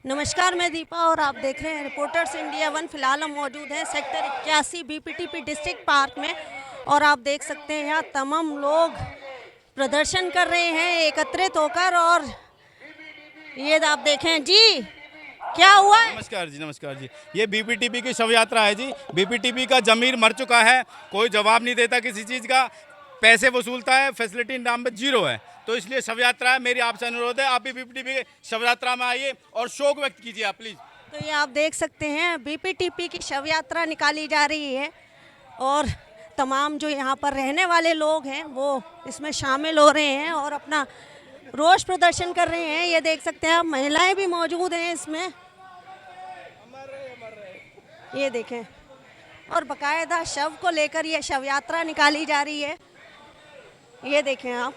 नमस्कार, मैं दीपा और आप देख रहे हैं रिपोर्टर्स इंडिया वन। फिलहाल हम मौजूद हैं सेक्टर 81 बीपीटीपी डिस्ट्रिक्ट पार्क में और आप देख सकते हैं यहाँ तमाम लोग प्रदर्शन कर रहे हैं एकत्रित होकर। और ये आप देखें जी, क्या हुआ है? नमस्कार जी, नमस्कार जी। ये बीपीटीपी की शव यात्रा है जी। बीपीटीपी का जमीर मर चुका है, कोई जवाब नहीं देता किसी चीज़ का, पैसे वसूलता है, फैसिलिटी नाम पे जीरो है। तो इसलिए शव यात्रा है। मेरी आपसे अनुरोध है, आप भी बीपीटीपी की शव यात्रा में आइए और शोक व्यक्त कीजिए आप प्लीज़। तो ये आप देख सकते हैं बीपीटीपी की शव यात्रा निकाली जा रही है और तमाम जो यहाँ पर रहने वाले लोग हैं वो इसमें शामिल हो रहे हैं और अपना रोष प्रदर्शन कर रहे हैं। ये देख सकते हैं आप, महिलाएं भी मौजूद हैं इसमें, ये देखें। और बकायदा शव को लेकर ये शव यात्रा निकाली जा रही है, ये देखें आप।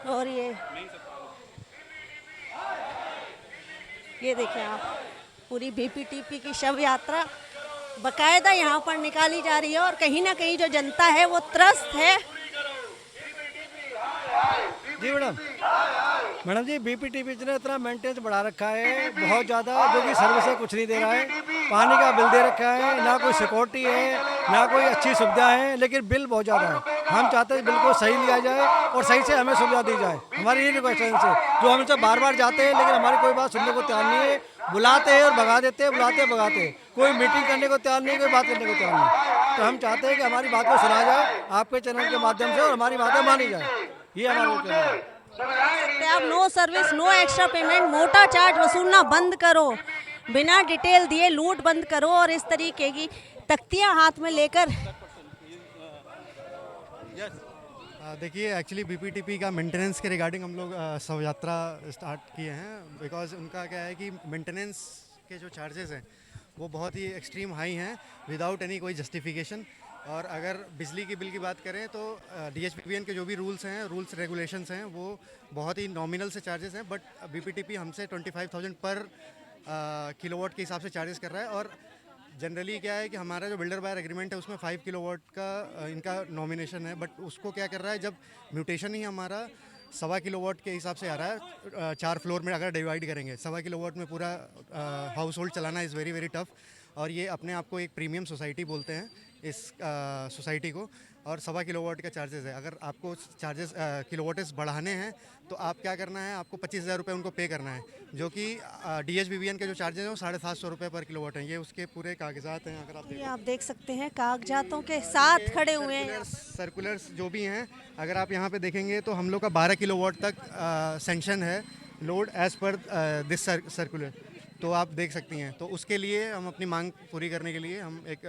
और ये देखें आप, पूरी बीपीटीपी की शव यात्रा बकायदा यहाँ पर निकाली जा रही है और कहीं ना कहीं जो जनता है वो त्रस्त है। जी मैडम जी, बीपीटीपी ने इतना मेंटेनेंस बढ़ा रखा है बहुत ज़्यादा, जो कि सर्विस है कुछ नहीं दे रहा है। पानी का बिल दे रखा है, ना कोई सिक्योरिटी है, ना कोई अच्छी सुविधा है, लेकिन बिल बहुत ज़्यादा है। हम चाहते हैं बिल को सही लिया जाए और सही से हमें सुविधा दी जाए। हमारी ये रिक्वेस्ट है इनसे, जो हम इनसे बार बार जाते हैं लेकिन हमारी कोई बात सुनने को तैयार नहीं है। बुलाते हैं और भगा देते हैं, बुलाते हैं भगाते हैं, कोई मीटिंग करने को तैयार नहीं, कोई बात करने को तैयार नहीं। तो हम चाहते हैं कि हमारी बात को सुना जाए आपके चैनल के माध्यम से और हमारी बातें मानी जाए। ये हमारा कहना है। आप no service no extra payment, मोटा चार्ज वसूलना बंद करो, बिना डिटेल दिए लूट बंद करो। और इस तरीके की तख्तियां हाथ में लेकर देखिए, एक्चुअली बीपीटीपी का मेंटेनेंस के रिगार्डिंग हम लोग शव यात्रा स्टार्ट किए हैं। बिकॉज उनका क्या है कि मेंटेनेंस के जो चार्जेस हैं वो बहुत ही एक्सट्रीम हाई हैं विदाउट एनी कोई जस्टिफिकेशन। और अगर बिजली की बिल की बात करें तो डीएचपीवीएन के जो भी रूल्स रेगुलेशंस हैं वो बहुत ही नॉमिनल से चार्जेस हैं। बट बीपीटीपी हमसे 25,000 पर किलोवाट के हिसाब से चार्जेस कर रहा है। और जनरली क्या है कि हमारा जो बिल्डर बायर एग्रीमेंट है उसमें 5 किलोवाट का इनका नॉमिनेशन है। बट उसको क्या कर रहा है, जब म्यूटेशन ही हमारा 1.25 किलोवाट के हिसाब से आ रहा है, 4 फ्लोर में अगर डिवाइड करेंगे 1.25 किलोवाट में पूरा हाउस होल्ड चलाना इज़ वेरी वेरी टफ। और ये अपने आप को एक प्रीमियम सोसाइटी बोलते हैं इस सोसाइटी को। और 1.25 किलोवाट का चार्जेस है। अगर आपको चार्जेस किलोवाटेज बढ़ाने हैं तो आप क्या करना है, आपको 25,000 रुपये उनको पे करना है, जो कि डीएचपीवीएन के जो चार्जेस हैं वो 750 रुपये पर किलोवाट हैं। ये उसके पूरे कागजात हैं। अगर आप देख सकते हैं कागजातों के साथ खड़े हुए हैं। सर्कुलर्स जो भी हैं, अगर आप यहाँ पे देखेंगे तो हम लोग का 12 किलोवाट तक सेंक्शन है load as per this circular. तो आप देख सकती हैं। तो उसके लिए हम अपनी मांग पूरी करने के लिए हम एक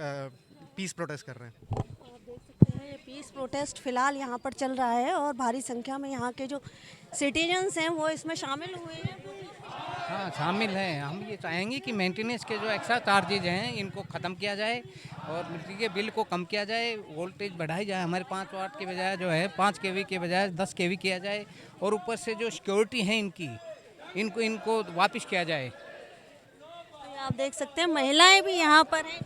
पीस प्रोटेस्ट कर रहे हैं। आप देख सकते हैं ये पीस प्रोटेस्ट फिलहाल यहाँ पर चल रहा है और भारी संख्या में यहाँ के जो सिटीजन्स हैं वो इसमें शामिल हुए हैं। हाँ, शामिल हैं। हम ये चाहेंगे कि मेंटेनेंस के जो एक्स्ट्रा चार्जेज हैं इनको ख़त्म किया जाए और बिजली के बिल को कम किया जाए, वोल्टेज बढ़ाई जाए। हमारे 5 वाट के बजाय जो है 5 केवी के बजाय 10 केवी किया जाए। और ऊपर से जो सिक्योरिटी है इनको वापस किया जाए। आप देख सकते हैं महिलाएं भी यहाँ पर हैं।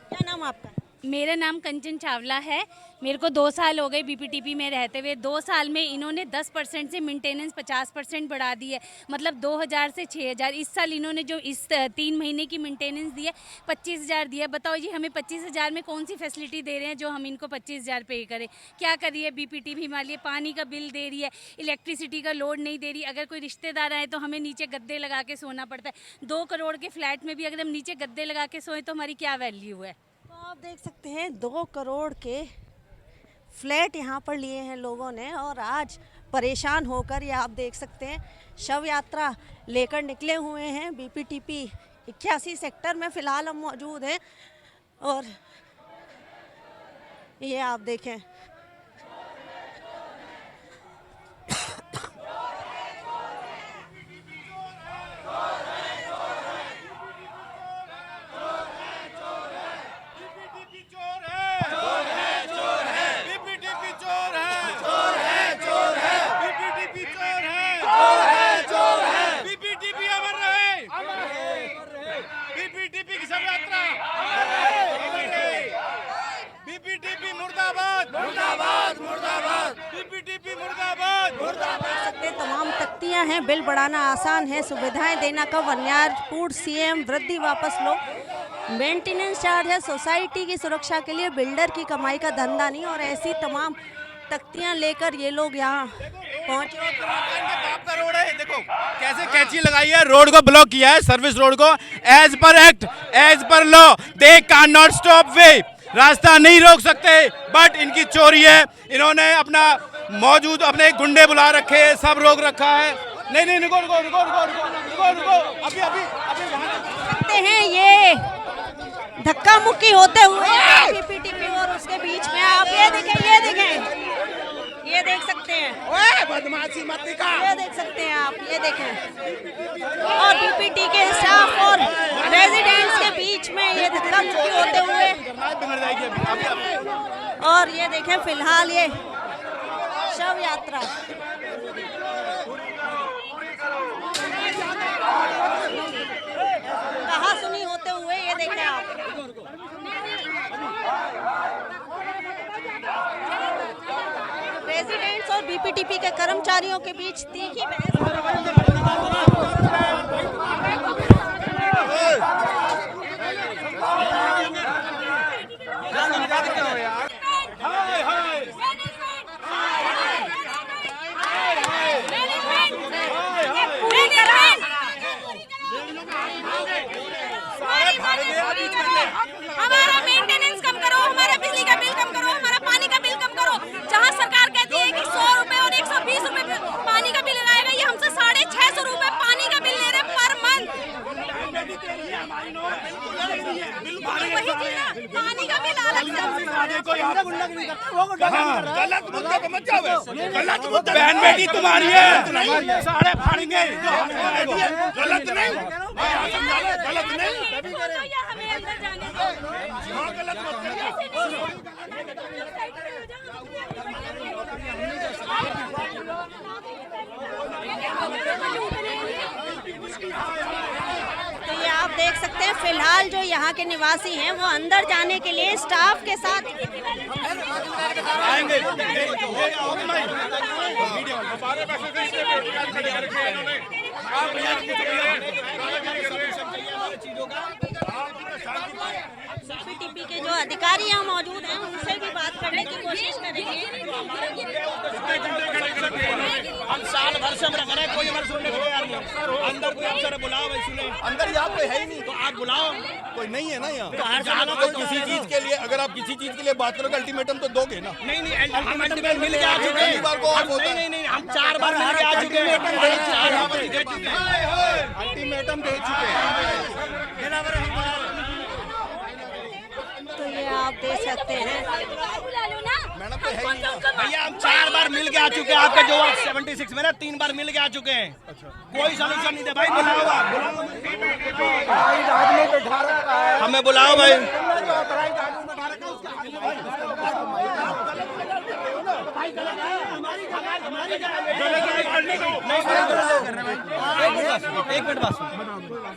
क्या नाम आपका? मेरा नाम कंचन चावला है। मेरे को 2 साल हो गए बीपीटीपी में रहते हुए। 2 साल में इन्होंने 10% से मेंटेनेंस 50% बढ़ा दी है, मतलब 2,000 से 6,000। इस साल इन्होंने जो इस 3 महीने की मेंटेनेंस दी है 25,000 दिया। बताओ जी, हमें 25,000 में कौन सी फैसिलिटी दे रहे हैं जो हम इनको 25,000 पे करें? क्या कर रही है बीपीटीपी हमारे लिए? पानी का बिल दे रही है, इलेक्ट्रिसिटी का लोड नहीं दे रही। अगर कोई रिश्तेदार आए तो हमें नीचे गद्दे लगा के सोना पड़ता है। 2 करोड़ के फ्लैट में भी अगर हम नीचे गद्दे लगा के सोएं तो हमारी क्या वैल्यू है? तो आप देख सकते हैं 2 करोड़ के फ्लैट यहाँ पर लिए हैं लोगों ने और आज परेशान होकर ये आप देख सकते हैं शव यात्रा लेकर निकले हुए हैं। बीपीटीपी 81 सेक्टर में फ़िलहाल हम मौजूद हैं और ये आप देखें बीपीटीपी मुर्दाबाद। तख्तियां हैं, बिल बढ़ाना आसान है, सुविधाएं देना कब, अन्यायपूर्ण सीएम, वृद्धि वापस लो, मेंटेनेंस चार्ज है, सोसाइटी की सुरक्षा के लिए, बिल्डर की कमाई का धंधा नहीं। और ऐसी तमाम तख्तियां लेकर ये लोग यहाँ पहुंचे। बाप का रोड है, देखो कैसे कैंची लगाई है, रोड को ब्लॉक किया है, सर्विस रोड को। As per act, as per law, they can not stop way, रास्ता नहीं रोक सकते, बट इनकी चोरी है। इन्होंने अपना मौजूद अपने गुंडे बुला रखे हैं, सब रोक रखा है। नहीं नहीं, रुको रुको रुको रुको रुको रुको, अभी अभी देखते हैं ये धक्का मुक्की होते हुए बीपीटीपी और उसके बीच में। आप ये देखें, ये देखें, ये देख सकते हैं, बदमाशी मत दिखा, ये देख सकते हैं आप, ये देखें। और बीपीटी के स्टाफ और रेजिडेंट्स के बीच में ये धक्का मुक्की होते हुए। और ये देखें फिलहाल ये शव यात्रा कहा सुनी होते हुए, ये देखें आप। रेजिडेंट्स और बीपीटीपी के कर्मचारियों के बीच तीखी बहस। हमारा मेंटेनेंस कम करो, हमारा बिजली का बिल कम करो, हमारा पानी का बिल कम करो। जहां सरकार कहती है कि 100 रुपए और 120 रुपए पानी का बिल लगाएगा, ये हमसे 650 रुपए पानी का बिल ले रहे पर मंथ। वही चीज ना, पानी का बिल अलग से। बहन बेटी तुम्हारी है, साढ़े फाड़ेंगे, गलत नहीं, गलत नहीं। हमें अंदर जाने तो ये आप देख सकते हैं फिलहाल जो यहाँ के निवासी हैं वो अंदर जाने के लिए स्टाफ के साथ आएंगे। बीपीटीपी के जो अधिकारी यहाँ मौजूद हैं उनसे भी बात करने की कोशिश करेंगे। हम साल भर से हम रख रहे हैं, कोई हमारे सुनने को तैयार नहीं है। अंदर कोई अफसर बुलाओ भाई, सुने। अंदर यहाँ कोई है ही नहीं, तो आप बुलाओ, कोई नहीं है ना यहाँ। तो किसी चीज के लिए, अगर आप किसी चीज के लिए बात करोगे अल्टीमेटम तो दोगे ना। नहीं नहीं, अल्टीमेटम मिल गया चुके हैं, नहीं नहीं, हम 4 बार मिल के आ चुके हैं, अल्टीमेटम दे चुके हैं। तो ये आप देख सकते हैं मैडम तो है ही ना भैया, हम 4 बार मिल के आ चुके हैं। आपका जो 76 में ना 3 बार मिल के आ चुके हैं, कोई सॉल्यूशन नहीं दे भाई। बुलाओ आप, हमें बुलाओ भाई। एक मिनट बस,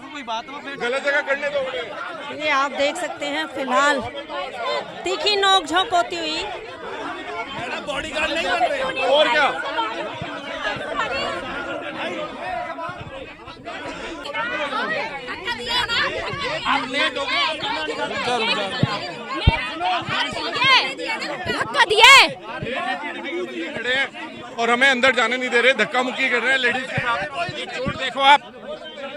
कोई बात गलत जगह करने दो। ये आप देख सकते हैं फिलहाल तीखी नोकझोंक होती हुई। बॉडीगार्ड नहीं बन रहे और क्या, आप लेट हो गए। धक्का दिए और हमें अंदर जाने नहीं दे रहे, धक्का मुक्की कर रहे हैं लेडीज के साथ। ये चोट देखो आप,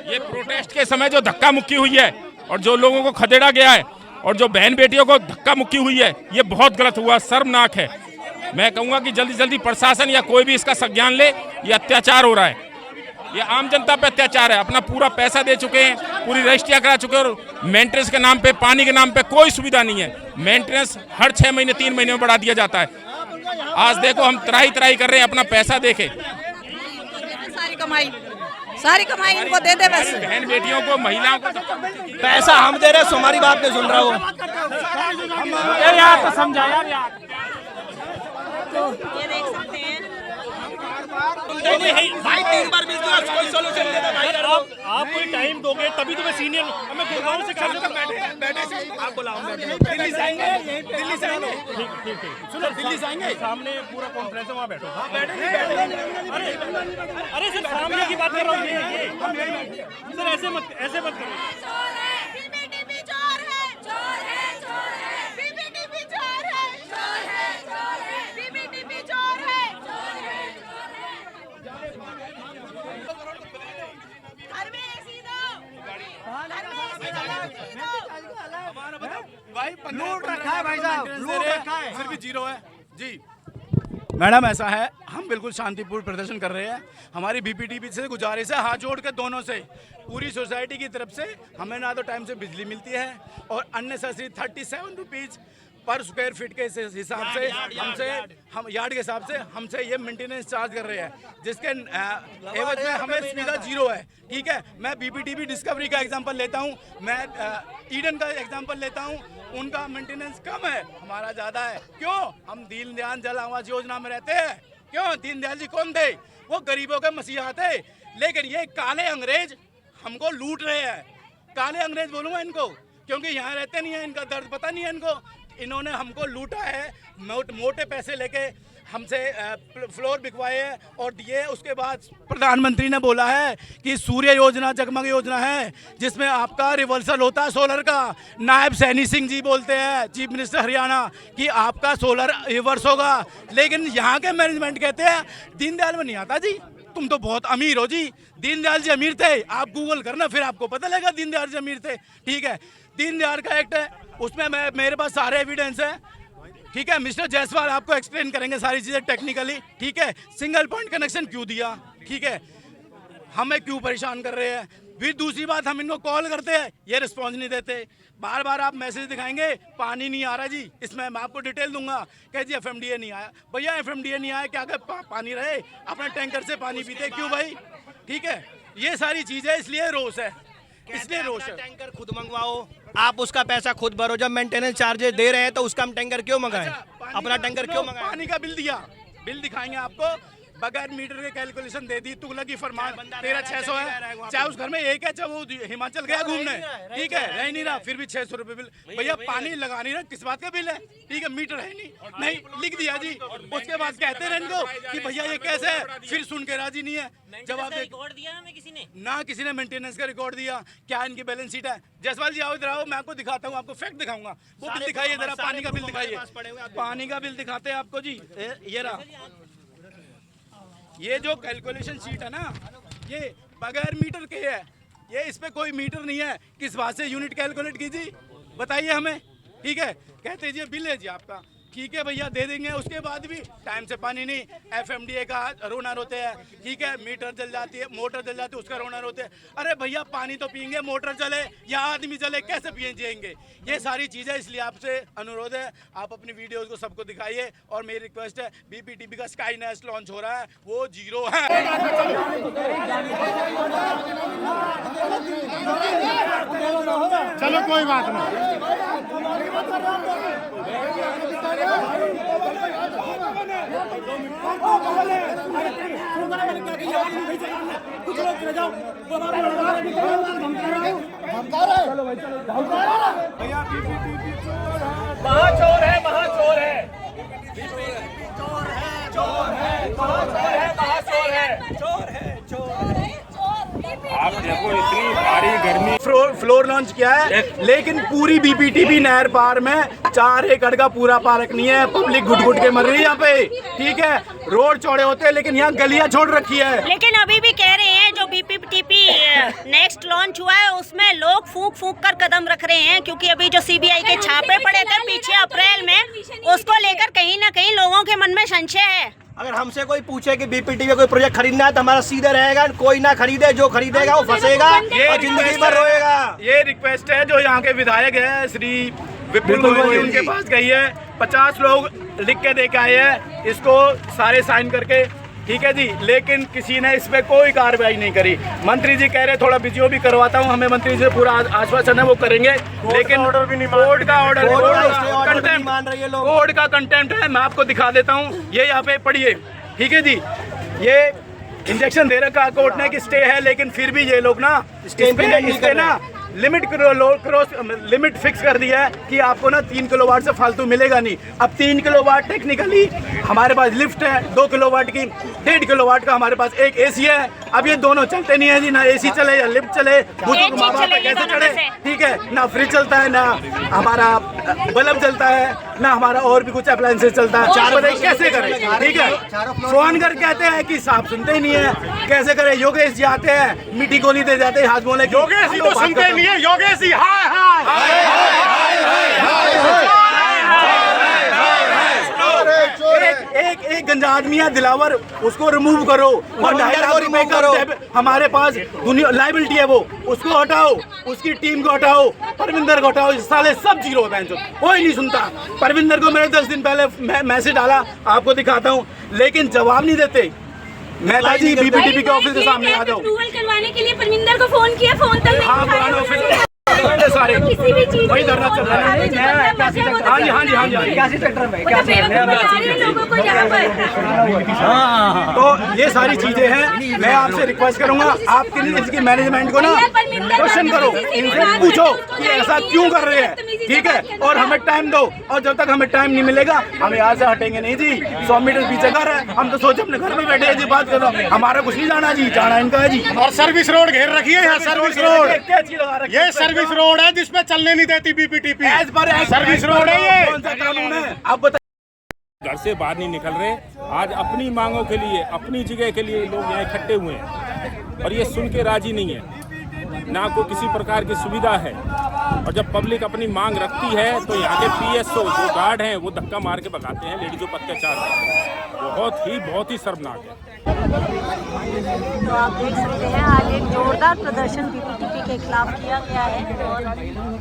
ये प्रोटेस्ट के समय जो धक्का मुक्की हुई है और जो लोगों को खदेड़ा गया है और जो बहन बेटियों को धक्का मुक्की हुई है, ये बहुत गलत हुआ, शर्मनाक है। मैं कहूँगा कि जल्दी जल्दी प्रशासन या कोई भी इसका संज्ञान ले। ये अत्याचार हो रहा है, ये आम जनता पे अत्याचार है। अपना पूरा पैसा दे चुके हैं, पूरी रजिस्ट्रियाँ करा चुके हैं और मेंटेनेंस के नाम पे, पानी के नाम पे कोई सुविधा नहीं है। मेंटेनेंस हर 6 महीने 3 महीने में बढ़ा दिया जाता है। आज देखो हम त्राही कर रहे हैं, अपना पैसा देके, सारी कमाई इनको दे दे बस। बहन बेटियों को, महिलाओं को पैसा हम दे रहे, हमारी बात नहीं सुन रहा हो यार, तो समझा यार। तो ये देख सकते हैं भाई 3 बार बीच में कोई सोल्यूशन देता भाई। आप कोई टाइम दोगे तभी तो मैं सीनियर मैं गुड़गांव से चल रहा बैठे आप बुलाओ दिल्ली से आएंगे ठीक सुनो दिल्ली से आएंगे सामने पूरा कॉन्फ्रेंस है वहाँ बैठो अरे सर सामने की बात कर रहा हूँ ये सर ऐसे मत करो भाई लूट रखा है भाई साहब, लूट रखा है, फिर भी जीरो है जी। मैडम ऐसा है, हम बिल्कुल शांतिपूर्ण प्रदर्शन कर रहे हैं। हमारी बीपीटीपी से गुजारिश है हाथ जोड़ के दोनों से, पूरी सोसाइटी की तरफ से, हमें ना तो टाइम से बिजली मिलती है और अननेसेसरी 37 रुपीज़ पर स्क्वायर फीट के हिसाब से हम यार्ड के हिसाब से हमसे ये मेंटेनेंस चार्ज कर रहे हैं, जिसके एवज में हमें सुविधा जीरो है। ठीक है, मैं बीपीटीपी डिस्कवरी का एग्जांपल लेता हूँ, मैं ईडन का एग्जांपल लेता हूँ, उनका मेंटेनेंस कम है, हमारा ज़्यादा है। क्यों? हम दीनदयाल जल आवास योजना में रहते हैं। क्यों? दीनदयाल जी कौन थे? वो गरीबों के मसीहा थे। लेकिन ये काले अंग्रेज हमको लूट रहे हैं। काले अंग्रेज बोलूँगा इनको, क्योंकि यहाँ रहते नहीं है, इनका दर्द पता नहीं है इनको। इन्होंने हमको लूटा है, मोटे पैसे लेके हमसे फ्लोर बिकवाए और दिए। उसके बाद प्रधानमंत्री ने बोला है कि सूर्य योजना जगमग योजना है, जिसमें आपका रिवर्सल होता है सोलर का। नायब सैनी सिंह जी बोलते हैं, चीफ मिनिस्टर हरियाणा, कि आपका सोलर रिवर्स होगा। लेकिन यहाँ के मैनेजमेंट कहते हैं दीनदयाल में नहीं आता जी, तुम तो बहुत अमीर हो जी। दीनदयाल जी अमीर थे, आप गूगल करना फिर आपको पता लगेगा दीनदयाल जी अमीर थे। ठीक है, दीनदयाल का एक्ट है, उसमें मेरे पास सारे एविडेंस है। ठीक है, मिस्टर जायसवाल आपको एक्सप्लेन करेंगे सारी चीज़ें टेक्निकली। ठीक है, सिंगल पॉइंट कनेक्शन क्यों दिया, ठीक है, हमें क्यों परेशान कर रहे हैं। फिर दूसरी बात, हम इनको कॉल करते हैं, ये रिस्पॉन्स नहीं देते। बार बार आप मैसेज दिखाएंगे, पानी नहीं आ रहा जी, इसमें मैं आपको डिटेल दूंगा। कह जी FMDA नहीं आया। भैया FMDA नहीं आया, क्या अगर पानी रहे अपने टैंकर से पानी पीते क्यों भाई? ठीक है, ये सारी चीज़ें इसलिए रोष है, इसलिए रोष है। टैंकर खुद मंगवाओ, आप उसका पैसा खुद भरो। जब मेंटेनेंस चार्जेस दे रहे हैं तो उसका हम टैंकर क्यों मंगाएं? अपना टैंकर क्यों मंगाएं? पानी का बिल दिया, बिल दिखाएंगे आपको, बगैर मीटर के कैलकुलेशन दे दी, तुगलक की फरमान। 13,600 है, चाहे उस घर में एक है, चाहे वो हिमाचल गया घूमने, ठीक है, रह नहीं रहा, फिर भी 600 रुपये बिल। भैया पानी लगा नहीं रहा, किस बात का बिल है? ठीक है, मीटर है नहीं लिख दिया जी। उसके बाद कहते रहे इनको कि भैया ये कैसे है, फिर सुन के राजी नहीं है। जवाब रिकॉर्ड दिया ना किसी ने मेंटेनेंस का रिकॉर्ड दिया, क्या इनकी बैलेंस शीट है? जयसवाल जी आओ इधर आओ, मैं आपको दिखाता हूँ, आपको फैक्ट दिखाऊंगा। वो बिल दिखाइए जरा, पानी का बिल दिखाइए, पानी का बिल दिखाते हैं आपको जी। ये रहा, ये जो कैलकुलेशन शीट है ना, ये बगैर मीटर के है, ये इस पे कोई मीटर नहीं है। किस बात से यूनिट कैलकुलेट कीजिए, बताइए हमें। ठीक है, कहते जी बिल है जी आपका, ठीक है भैया दे देंगे। उसके बाद भी टाइम से पानी नहीं, FMDA का रोनर होते हैं। ठीक है, मीटर जल जाती है, मोटर जल जाती है, उसका रोनर होते हैं। अरे भैया पानी तो पियेंगे, मोटर चले या आदमी चले, कैसे पियेंगे? ये सारी चीज़ें, इसलिए आपसे अनुरोध है, आप अपनी वीडियोस को सबको दिखाइए। और मेरी रिक्वेस्ट है, BPTP का स्काई नेस्ट लॉन्च हो रहा है, वो जीरो है। चलो कोई बात नहीं। महाचोर है, महाचोर है, आप देखो इतनी भारी गर्मी, फ्लोर लॉन्च किया है, लेकिन पूरी BPTP नहर पार में 4 एकड़ का पूरा पार्क नहीं है। पब्लिक घुट घुट के मर रही है यहाँ पे। ठीक है, रोड चौड़े होते हैं, लेकिन यहाँ गलियाँ छोड़ रखी है। लेकिन अभी भी कह रहे हैं जो BPTP नेक्स्ट लॉन्च हुआ है उसमें लोग फूंक कर कदम रख रहे हैं, क्योंकि अभी जो CBI के छापे पड़े थे पीछे अप्रैल में, उसको लेकर कहीं ना कहीं लोगों के मन में संशय है। अगर हमसे कोई पूछे कि BPTP कोई प्रोजेक्ट खरीदना है तो हमारा सीधा रहेगा, कोई ना खरीदे, जो खरीदेगा वो फंसेगा और जिंदगी भर रोएगा। ये रिक्वेस्ट है जो यहाँ के विधायक है श्री विपुल गोयल जी, उनके पास गई है। 50 लोग लिख के दे के आए हैं, इसको सारे साइन करके। ठीक है जी, लेकिन किसी ने इस पे कोई कार्रवाई नहीं करी। मंत्री जी कह रहे थोड़ा वीडियो भी करवाता हूँ, हमें मंत्री से पूरा आश्वासन है वो करेंगे, लेकिन कोर्ट का ऑर्डर, कोर्ट का कंटेम्प्ट है। मैं आपको दिखा देता हूँ, ये यहाँ पे पढ़िए। ठीक है जी, ये इंजेक्शन दे रखा कोर्ट ने कि स्टे है, लेकिन फिर भी ये लोग ना इस पे ना लिमिट फिक्स कर दिया है कि आपको ना 3 किलोवाट से फालतू मिलेगा नहीं। अब 3 किलोवाट टेक्निकली हमारे पास लिफ्ट है 2 किलोवाट की, 1.5 किलोवाट का हमारे पास एक एसी है। अब ये दोनों चलते नहीं है जी, ना एसी चले या लिफ्ट चले, कैसे चढ़े, ठीक है, ना फ्रिज चलता है, ना हमारा बल्ब चलता है, ना हमारा और भी कुछ अप्लायंसेस चलता है। कैसे करें, ठीक है, फोन कर कहते हैं कि साहब सुनते ही नहीं है, कैसे करें। योगेश जी आते हैं, मीठी गोली दे जाते हैं, हाथ बोले योगेश जी तो सुनते नहीं है, योगेश जी हाय एक गंजा आदमी है दिलावर, उसको रिमूव करो और 2.5 लाख रुपए का हमारे पास दुनिया लाइबिलिटी है, वो उसको हटाओ, उसकी टीम को हटाओ, परविंदर को हटाओ। इस साले सब जीरो है, कोई नहीं सुनता। परविंदर को मैंने 10 दिन पहले मैसेज डाला, आपको दिखाता हूँ, लेकिन जवाब नहीं देते। मेहता जी बीपीटीपी के ऑफिस के सामने आ जाओ। अप्रूवल करवाने के लिए परविंदर को फोन किया, फोन तक नहीं उठाया। सारे किसी भी चीज वही धरना चल रहा है। हाँ जी हाँ जी हाँ जी, क्या सेक्टर में लोगों को यहाँ पर। तो ये सारी चीजें हैं। मैं आपसे रिक्वेस्ट करूंगा, आपके लिए इसकी मैनेजमेंट को ना क्वेश्चन करो, इनसे पूछो कि ऐसा क्यों कर रहे हैं, ठीक है, और हमें टाइम दो। और जब तक हमें टाइम नहीं मिलेगा हम यहाँ से हटेंगे नहीं जी। 100 मीटर पीछे घर है, हम तो सोचे अपने घर में बैठे हैं जी, बात करो, हमारा कुछ नहीं जाना जी, जाना इनका है जी। और सर्विस रोड घेर रखी है यहाँ, सर्विस रोड, क्या चीज लगा रखी है? ये सर्विस रोड है जिसपे चलने नहीं देती BPTP. As per service road है ये, कौन सा कानून है आप बताइए। घर से बाहर नहीं निकल रहे। आज अपनी मांगों के लिए, अपनी जगह के लिए लोग यहाँ इकट्ठे हुए हैं और ये सुन के राजी नहीं है, ना कोई किसी प्रकार की सुविधा है। और जब पब्लिक अपनी मांग रखती है तो यहाँ के पीएसओ जो गार्ड हैं वो धक्का मार के भगाते हैं, लेडीजों पर अत्याचार है। बहुत ही शर्मनाक है। तो आप देख सकते हैं आज एक जोरदार प्रदर्शन बीपीटीपी के खिलाफ किया गया है और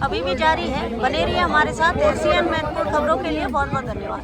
अभी भी जारी है। बने रहिए हमारे साथ। एशियन महत्वपूर्ण खबरों के लिए बहुत बहुत धन्यवाद।